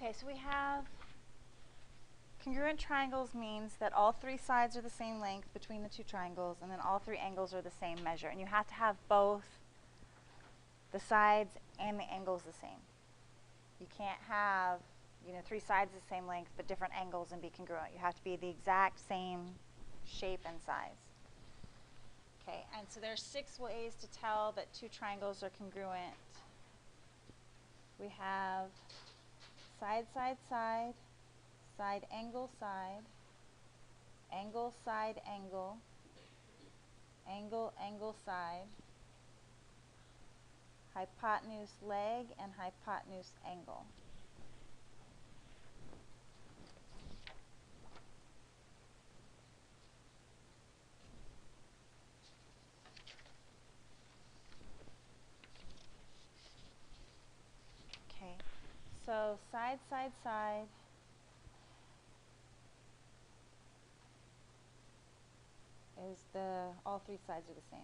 Okay, so we have congruent triangles means that all three sides are the same length between the two triangles, and then all three angles are the same measure. And you have to have both the sides and the angles the same. You can't have, three sides the same length but different angles and be congruent. You have to be the exact same shape and size. Okay, and so there's 6 ways to tell that two triangles are congruent. We have side, side, side, side, angle, side, angle, side, angle, angle, angle, side, hypotenuse, leg, and hypotenuse, angle. Okay, so side, side, side. Is all three sides are the same.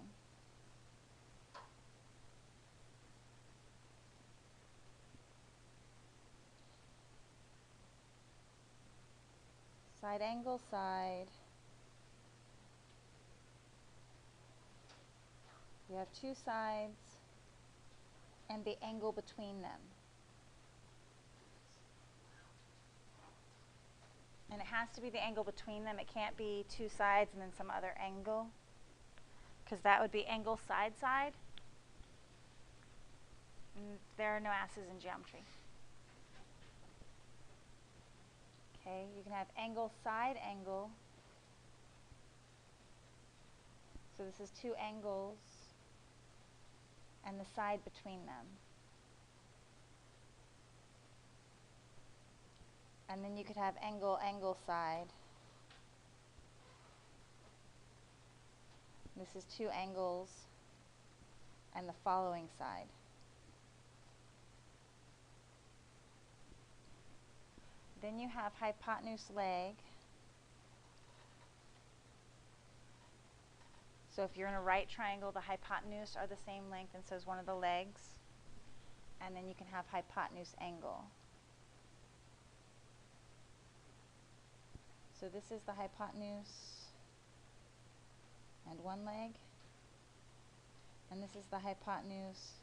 Side angle side. You have two sides and the angle between them. And it has to be the angle between them. It can't be two sides and then some other angle, because that would be angle side side. And there are no asses in geometry. Okay, you can have angle side angle. So this is two angles and the side between them. And then you could have angle angle side. This is two angles and the following side. Then you have hypotenuse leg. So if you're in a right triangle, the hypotenuse are the same length, and so is one of the legs. And then you can have hypotenuse angle. So this is the hypotenuse and one leg. And this is the hypotenuse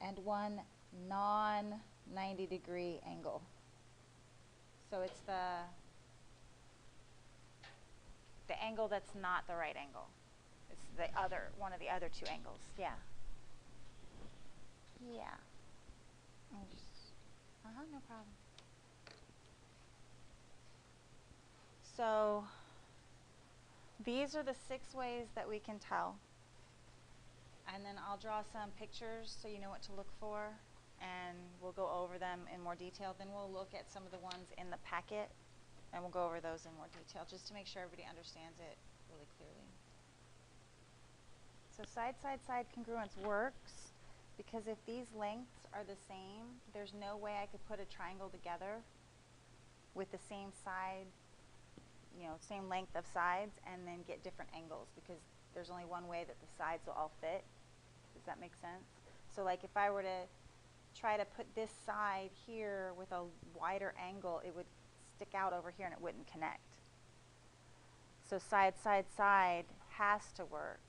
and one non-90 degree angle. So it's the angle that's not the right angle. It's one of the other two angles. Yeah. Yeah. No problem. So these are the 6 ways that we can tell. And then I'll draw some pictures so you know what to look for, and we'll go over them in more detail. Then we'll look at some of the ones in the packet, and we'll go over those in more detail just to make sure everybody understands it really clearly. So side, side, side congruence works because if these lengths are the same, there's no way I could put a triangle together with the same side, same length of sides and then get different angles, because there's only one way that the sides will all fit. Does that make sense? So like if I were to try to put this side here with a wider angle, it would stick out over here and it wouldn't connect. So side, side, side has to work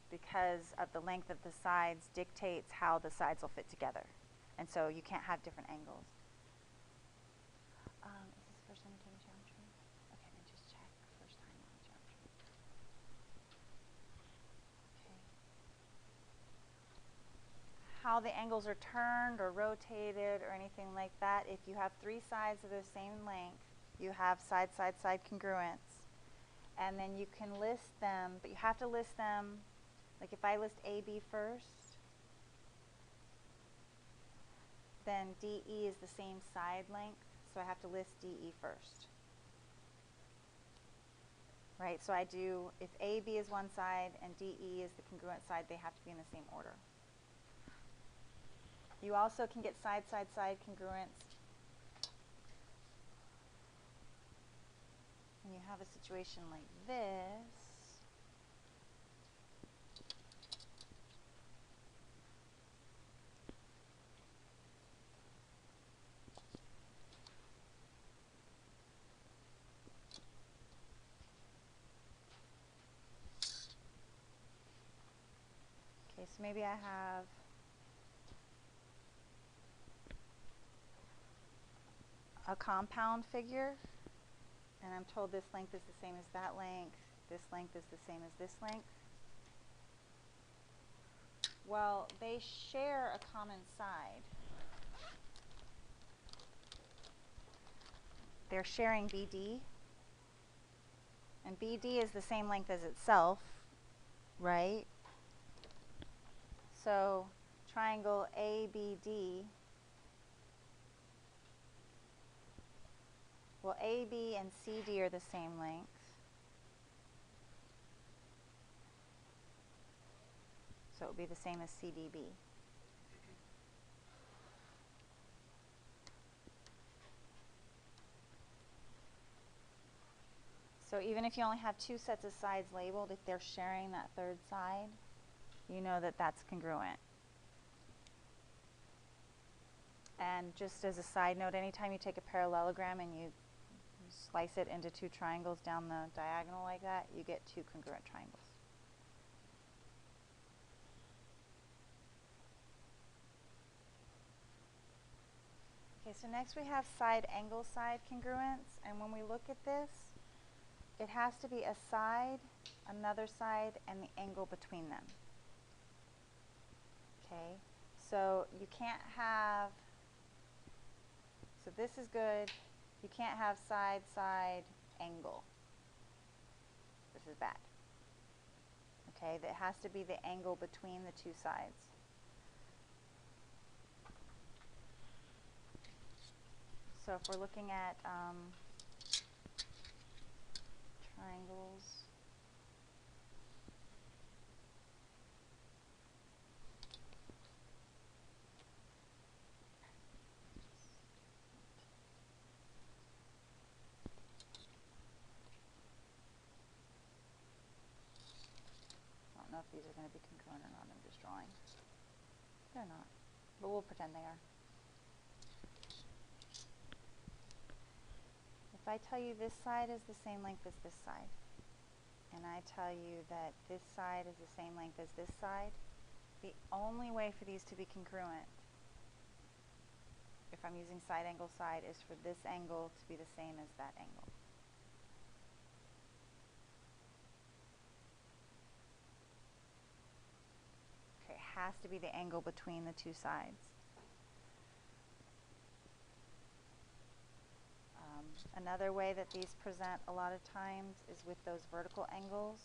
because of the length of the sides dictates how the sides will fit together. And so you can't have different angles. Is this the first time you're taking geometry? Okay, then just check first time on geometry. Okay. How the angles are turned or rotated or anything like that, if you have 3 sides of the same length, you have side, side, side congruence. And then you can list them, but you have to list them, like if I list AB first, then DE is the same side length, so I have to list DE first. Right, so I do, if AB is one side and DE is the congruent side, they have to be in the same order. You also can get side, side, side congruence. And you have a situation like this. So maybe I have a compound figure, and I'm told this length is the same as that length, this length is the same as this length. Well, they share a common side. They're sharing BD, and BD is the same length as itself, right? So triangle ABD, well, AB and CD are the same length. So it would be the same as CDB. So even if you only have two sets of sides labeled, if they're sharing that third side, you know that that's congruent. And just as a side note, anytime you take a parallelogram and you slice it into two triangles down the diagonal like that, you get two congruent triangles. Okay, so next we have side angle side congruence, and when we look at this, it has to be a side, another side, and the angle between them. Okay, so you can't have, so this is good, you can't have side, side, angle. This is bad. Okay, that has to be the angle between the two sides. So if we're looking at triangles, I don't know if these are going to be congruent or not, I'm just drawing. They're not, but we'll pretend they are. If I tell you this side is the same length as this side, and I tell you that this side is the same length as this side, the only way for these to be congruent, if I'm using side angle side, is for this angle to be the same as that angle. Okay, it has to be the angle between the two sides. Another way that these present a lot of times is with those vertical angles.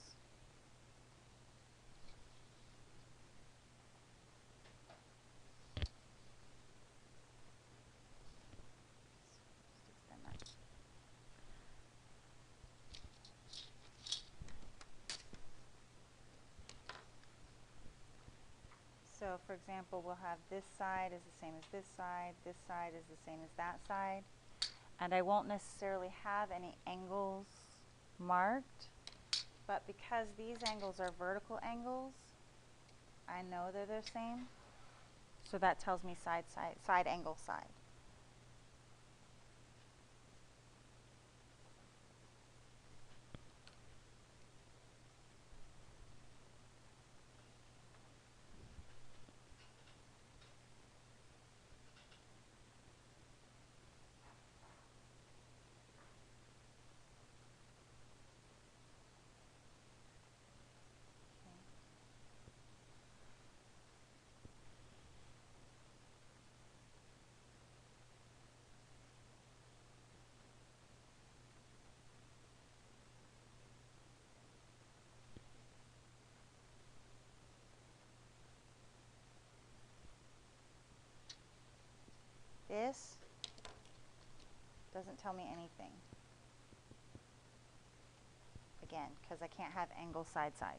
So for example, we'll have this side is the same as this side is the same as that side, and I won't necessarily have any angles marked, but because these angles are vertical angles, I know they're the same, so that tells me side angle side. This doesn't tell me anything. Again, because I can't have angle side side.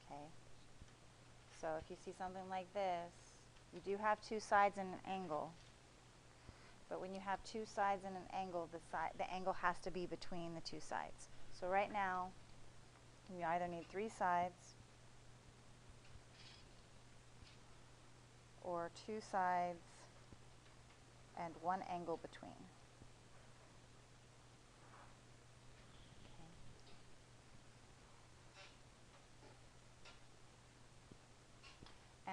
Okay. So if you see something like this, you do have two sides and an angle. But when you have two sides and an angle, the angle has to be between the two sides. So right now, you either need three sides or two sides and one angle between.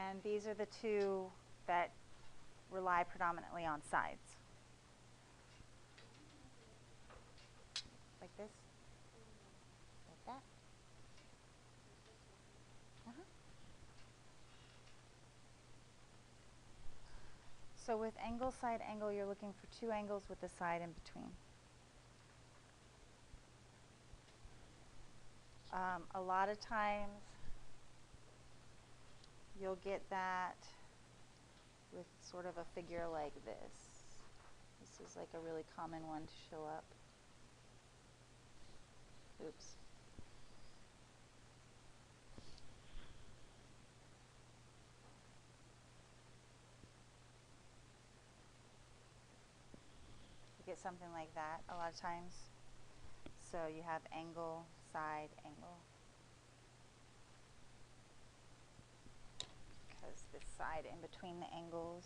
And these are the two that rely predominantly on sides. Like this? Like that? So with angle, side, angle, you're looking for two angles with the side in between. A lot of times you'll get that with sort of a figure like this. This is like a really common one to show up. Oops. You get something like that a lot of times. So you have angle, side, angle. Because this side in between the angles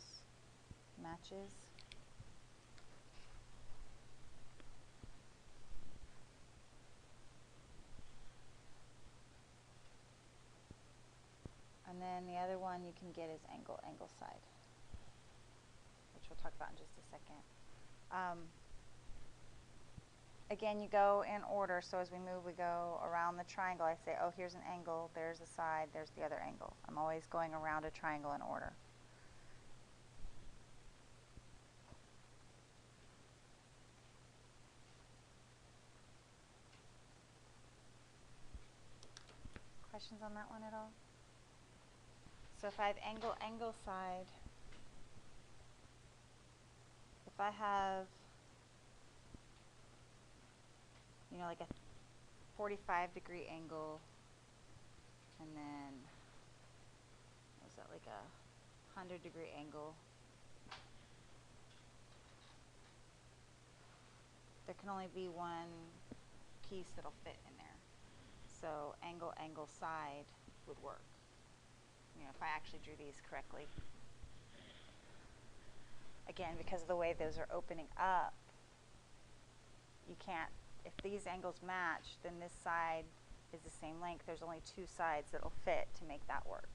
matches. And then the other one you can get is angle, angle, side, which we'll talk about in just a second. Again, you go in order, so as we move, we go around the triangle. I say, oh, here's an angle, there's a side, there's the other angle. I'm always going around a triangle in order. Questions on that one at all? So if I have angle, angle, side, if I have, you know, like a 45-degree angle, and then, what was that, like a 100-degree angle, there can only be one piece that'll fit in there. So angle, angle, side would work. You know, if I actually drew these correctly. Again, because of the way those are opening up, you can't, if these angles match, then this side is the same length. There's only two sides that'll fit to make that work.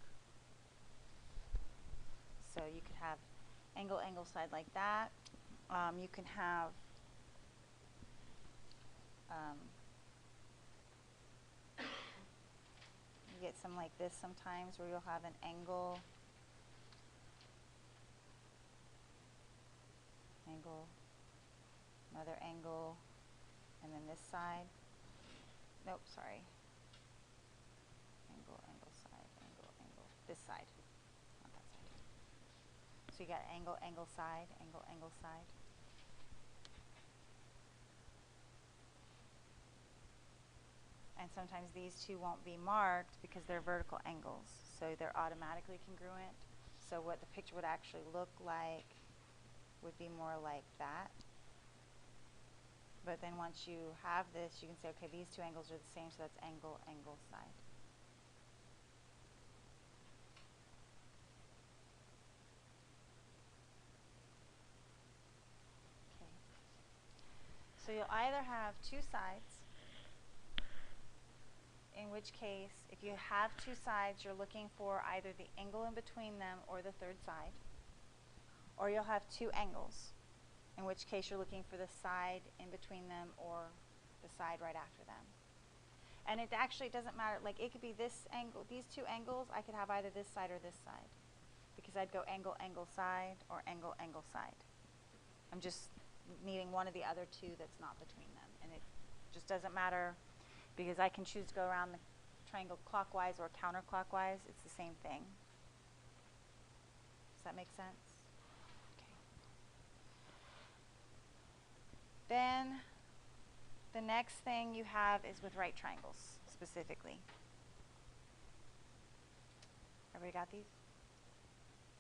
So you could have angle, angle, side like that. You can have you get some like this sometimes where you'll have an angle, angle, another angle, and then this side. Nope, sorry. Angle, angle, side, angle, angle. This side, not that side. So you got angle, angle, side, angle, angle, side. And sometimes these two won't be marked because they're vertical angles, so they're automatically congruent. So what the picture would actually look like would be more like that. But then once you have this, you can say, okay, these two angles are the same, so that's angle, angle, side. Okay. So you'll either have two sides, in which case, if you have two sides, you're looking for either the angle in between them or the third side. Or you'll have two angles, in which case you're looking for the side in between them or the side right after them. And it actually doesn't matter, like it could be this angle, these two angles, I could have either this side or this side. Because I'd go angle, angle, side, or angle, angle, side. I'm just needing one of the other two that's not between them. And it just doesn't matter, because I can choose to go around the triangle clockwise or counterclockwise. It's the same thing. Does that make sense? Okay. Then the next thing you have is with right triangles, specifically. Everybody got these?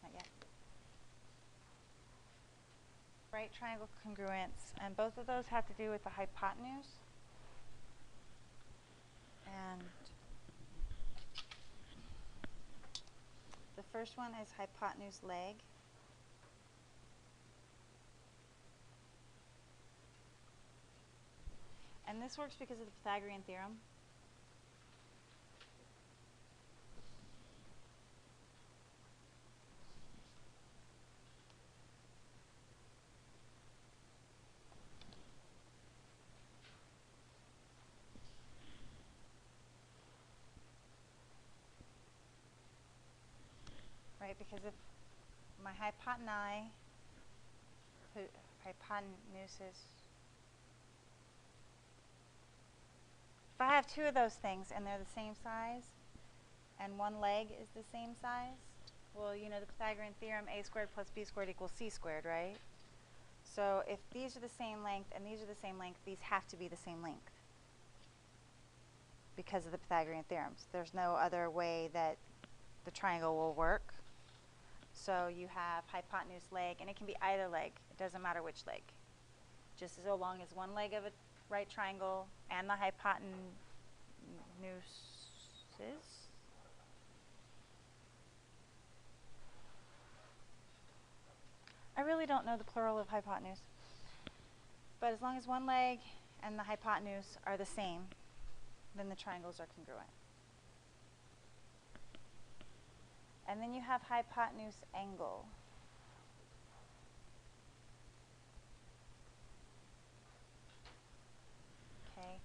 Not yet. Right triangle congruence, and both of those have to do with the hypotenuse. And the first one is hypotenuse leg. And this works because of the Pythagorean theorem. right? Because if my hypotenuse, if I have two of those things and they're the same size, and one leg is the same size, well, you know the Pythagorean theorem, a squared plus b squared equals c squared, right? So if these are the same length and these are the same length, these have to be the same length because of the Pythagorean theorems. There's no other way that the triangle will work. So you have hypotenuse leg, and it can be either leg. It doesn't matter which leg. Just as long as one leg of a right triangle and the hypotenuse is. I really don't know the plural of hypotenuse. But as long as one leg and the hypotenuse are the same, then the triangles are congruent. And then you have hypotenuse angle. Okay.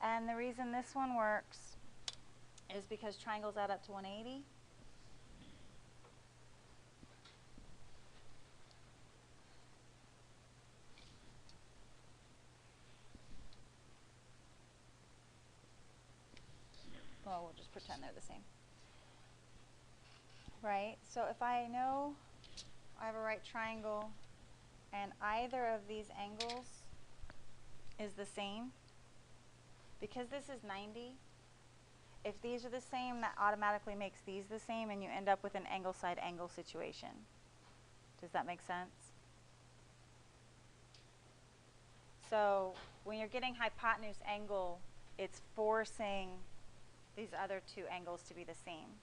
And the reason this one works is because triangles add up to 180. Well, we'll just pretend they're the same. Right? So if I know I have a right triangle and either of these angles is the same, because this is 90, if these are the same, that automatically makes these the same, and you end up with an angle side angle situation. Does that make sense? So when you're getting hypotenuse angle, it's forcing these other two angles to be the same.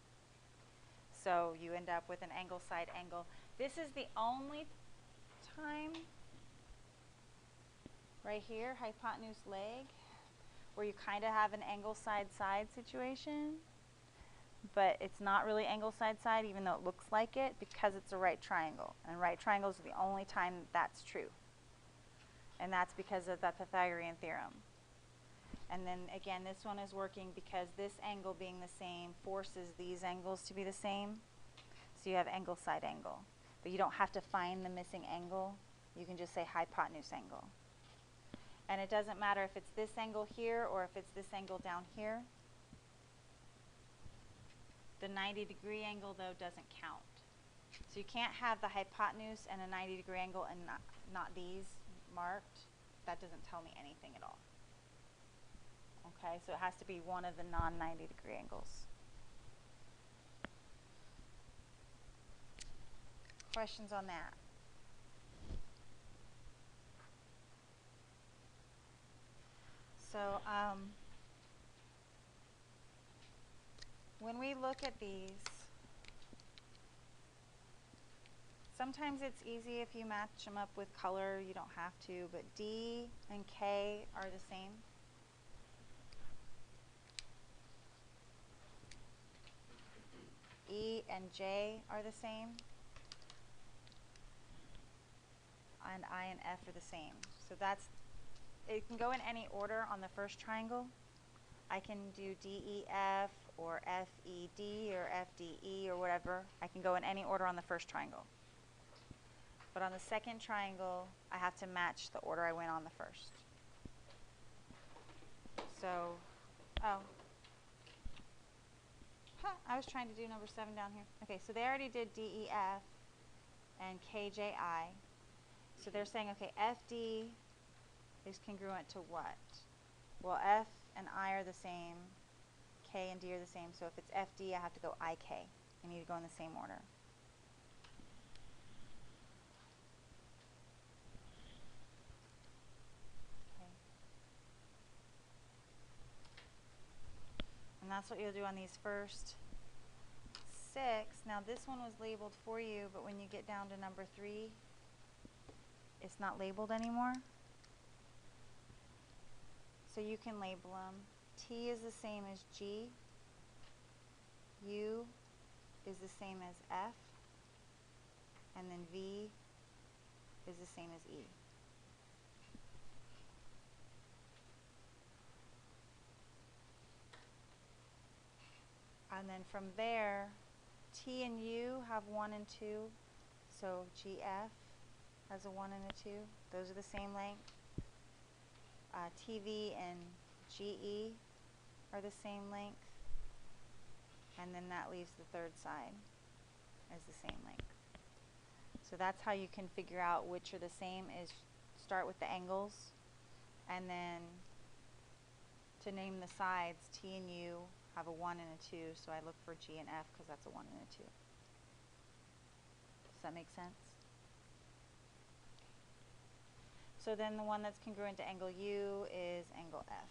So you end up with an angle side angle. This is the only time right here, hypotenuse leg, where you kind of have an angle side side situation, but it's not really angle side side even though it looks like it, because it's a right triangle, and right triangles are the only time that's true, and that's because of the Pythagorean theorem. And then again, this one is working because this angle being the same forces these angles to be the same, so you have angle side angle, but you don't have to find the missing angle. You can just say hypotenuse angle. And it doesn't matter if it's this angle here or if it's this angle down here. The 90-degree angle, though, doesn't count. So you can't have the hypotenuse and a 90-degree angle and not these marked. That doesn't tell me anything at all. Okay, so it has to be one of the non-90-degree angles. Questions on that? So when we look at these, sometimes it's easy if you match them up with color. You don't have to, but D and K are the same. E and J are the same. And I and F are the same. So it can go in any order on the first triangle. I can do DEF or FED or FDE or whatever. I can go in any order on the first triangle. But on the second triangle, I have to match the order I went on the first. So, I was trying to do number 7 down here. Okay, so they already did DEF and KJI. So they're saying, okay, FD is congruent to what? Well, F and I are the same, K and D are the same, so if it's FD, I have to go IK. I need to go in the same order. Okay. And that's what you'll do on these first 6. Now this one was labeled for you, but when you get down to number 3, it's not labeled anymore. So you can label them. T is the same as G. U is the same as F. And then V is the same as E. And then from there, T and U have 1 and 2, so GF has a 1 and a 2. Those are the same length. TV and GE are the same length. And then that leaves the third side as the same length. So that's how you can figure out which are the same, is start with the angles, and then to name the sides, T and U have a 1 and a 2, so I look for G and F because that's a 1 and a 2. Does that make sense? So then the one that's congruent to angle U is angle F.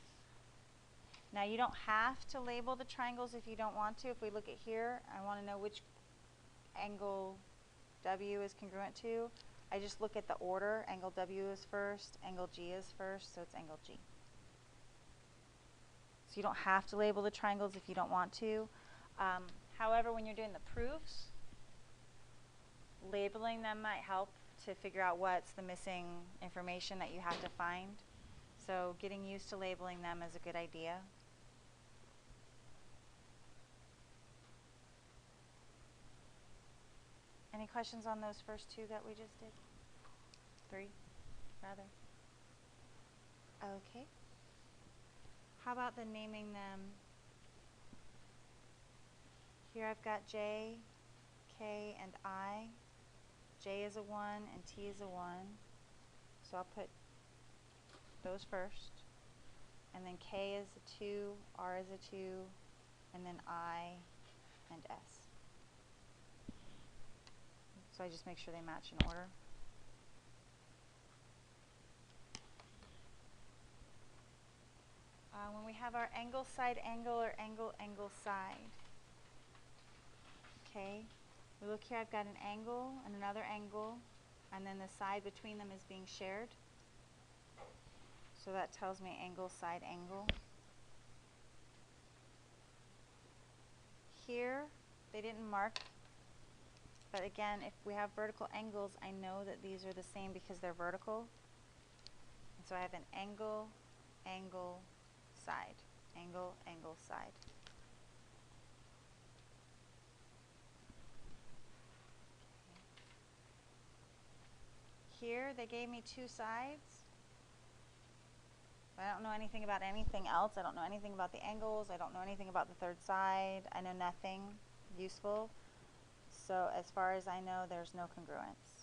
Now you don't have to label the triangles if you don't want to. If we look at here, I want to know which angle W is congruent to. I just look at the order. Angle W is first, angle G is first, so it's angle G. So you don't have to label the triangles if you don't want to. However, when you're doing the proofs, labeling them might help to figure out what's the missing information that you have to find. So getting used to labeling them is a good idea. Any questions on those first two that we just did? 3, rather. Okay. How about the naming them? Here I've got J, K, and I. J is a 1 and T is a 1. So I'll put those first. And then K is a 2, R is a 2, and then I and S. So I just make sure they match in order. When we have our angle side angle or angle angle side, okay, we look here, I've got an angle and another angle, and then the side between them is being shared. So that tells me angle side angle. Here, they didn't mark, but again, if we have vertical angles, I know that these are the same because they're vertical. And so I have an angle, angle, side, angle, angle, side. Here, they gave me 2 sides. I don't know anything about anything else. I don't know anything about the angles. I don't know anything about the third side. I know nothing useful. So as far as I know, there's no congruence.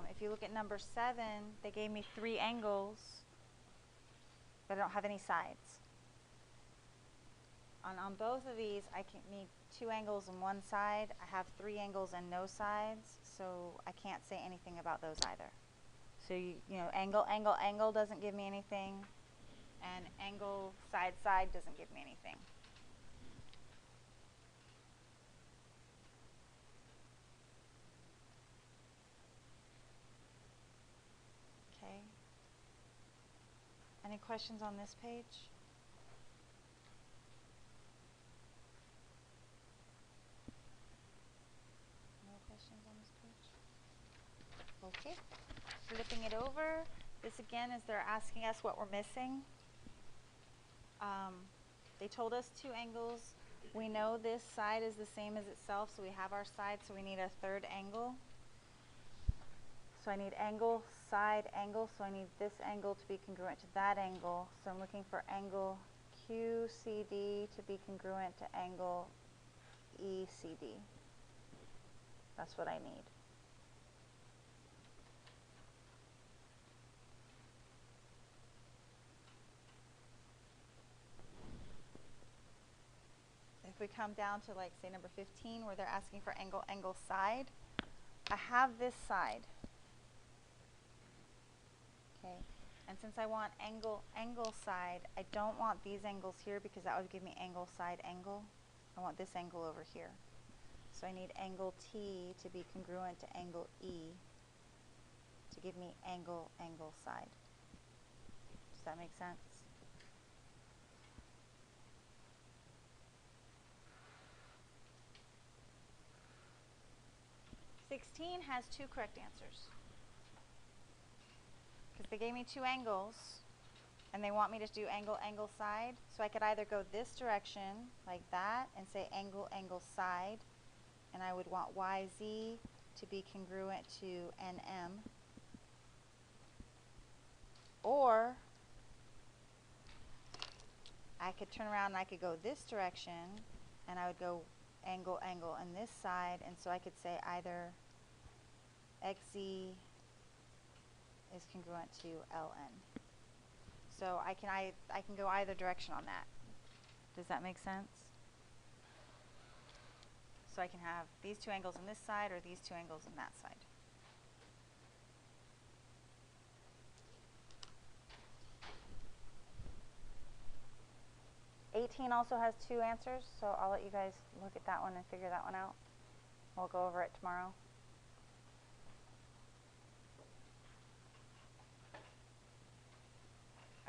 If you look at number 7, they gave me 3 angles, but I don't have any sides. On both of these, I can need 2 angles and 1 side. I have 3 angles and no sides, so I can't say anything about those either. So you know, angle, angle, angle doesn't give me anything, and angle, side, side doesn't give me anything. Okay. Any questions on this page? No questions on this page? Okay. Flipping it over. This again is they're asking us what we're missing. They told us 2 angles. We know this side is the same as itself, so we have our side, so we need a third angle. So I need angle, side, angle, so I need this angle to be congruent to that angle. So I'm looking for angle QCD to be congruent to angle ECD. That's what I need. If we come down to, like, say number 15, where they're asking for angle, angle, side, I have this side. Okay, and since I want angle, angle, side, I don't want these angles here because that would give me angle, side, angle. I want this angle over here. So I need angle T to be congruent to angle E to give me angle, angle, side. Does that make sense? #16 has 2 correct answers. if they gave me two angles and they want me to do angle, angle, side, so I could either go this direction like that and say angle, angle, side, and I would want YZ to be congruent to NM, or I could turn around and I could go this direction and I would go angle, angle on this side, and so I could say either XZ is congruent to LN. So I can go either direction on that. Does that make sense? So I can have these two angles on this side or these two angles on that side. $18 also has two answers, so I'll let you guys look at that one and figure that one out. We'll go over it tomorrow.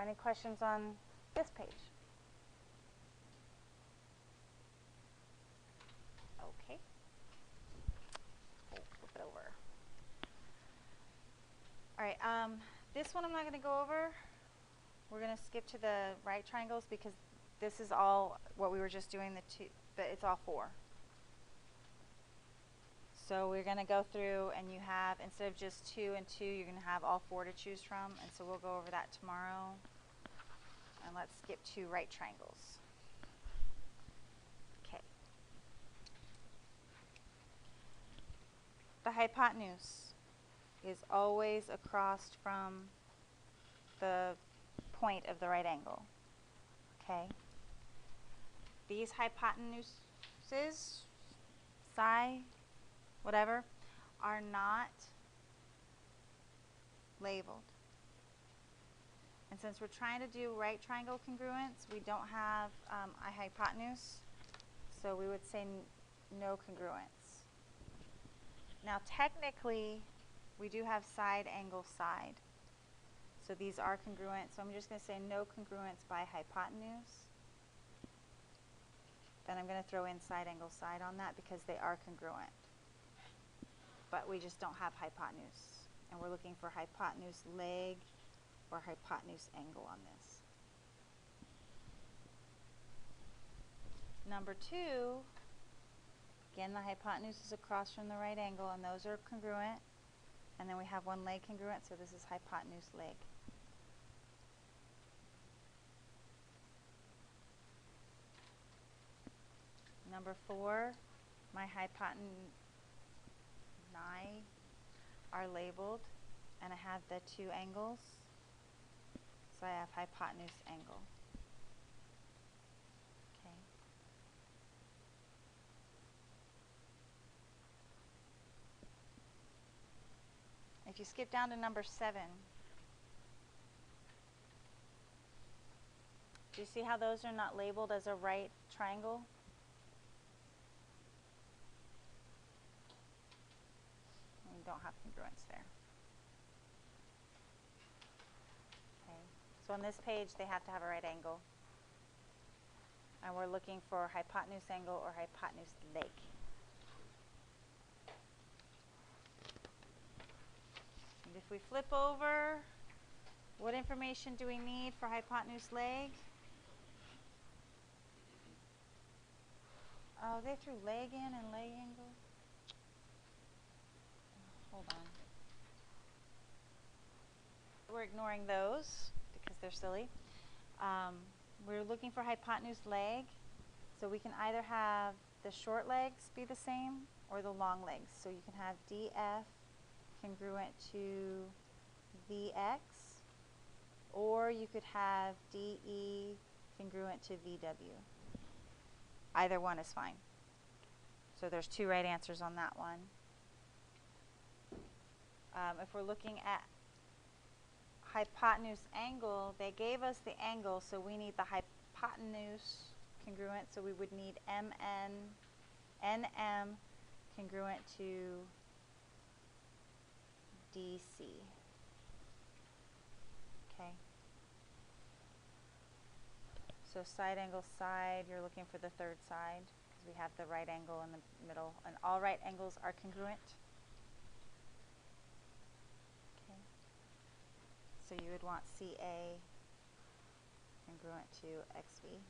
Any questions on this page? Okay. We'll flip it over. All right, this one I'm not going to go over. We're going to skip to the right triangles because this is all what we were just doing, but it's all four. So we're going to go through and you have, instead of just 2 and 2, you're going to have all 4 to choose from. And so we'll go over that tomorrow. And let's skip to right triangles. Okay. The hypotenuse is always across from the point of the right angle. Okay. These hypotenuses, psi, whatever, are not labeled. And since we're trying to do right triangle congruence, we don't have a hypotenuse, so we would say no congruence. Now technically, we do have side, angle, side. So these are congruent, so I'm just going to say no congruence by hypotenuse. Then I'm going to throw in side, angle, side on that because they are congruent. But we just don't have hypotenuse. And we're looking for hypotenuse leg or hypotenuse angle on this. Number 2, again the hypotenuse is across from the right angle and those are congruent. And then we have one leg congruent, so this is hypotenuse leg. Number 4, my hypotenusi are labeled, and I have the 2 angles, so I have hypotenuse angle. Okay. If you skip down to number 7, do you see how those are not labeled as a right triangle? We don't have congruence there. Okay. So on this page, they have to have a right angle. And we're looking for hypotenuse angle or hypotenuse leg. And if we flip over, what information do we need for hypotenuse leg? Oh, they threw leg in and leg angle. Hold on. We're ignoring those because they're silly. We're looking for hypotenuse leg. So we can either have the short legs be the same or the long legs. So you can have DF congruent to VX, or you could have DE congruent to VW. Either one is fine. So there's 2 right answers on that one. If we're looking at hypotenuse angle, they gave us the angle, so we need the hypotenuse congruent, so we would need NM congruent to DC. Okay. So side angle side, you're looking for the third side because we have the right angle in the middle, and all right angles are congruent. Okay. So you would want CA congruent to XB.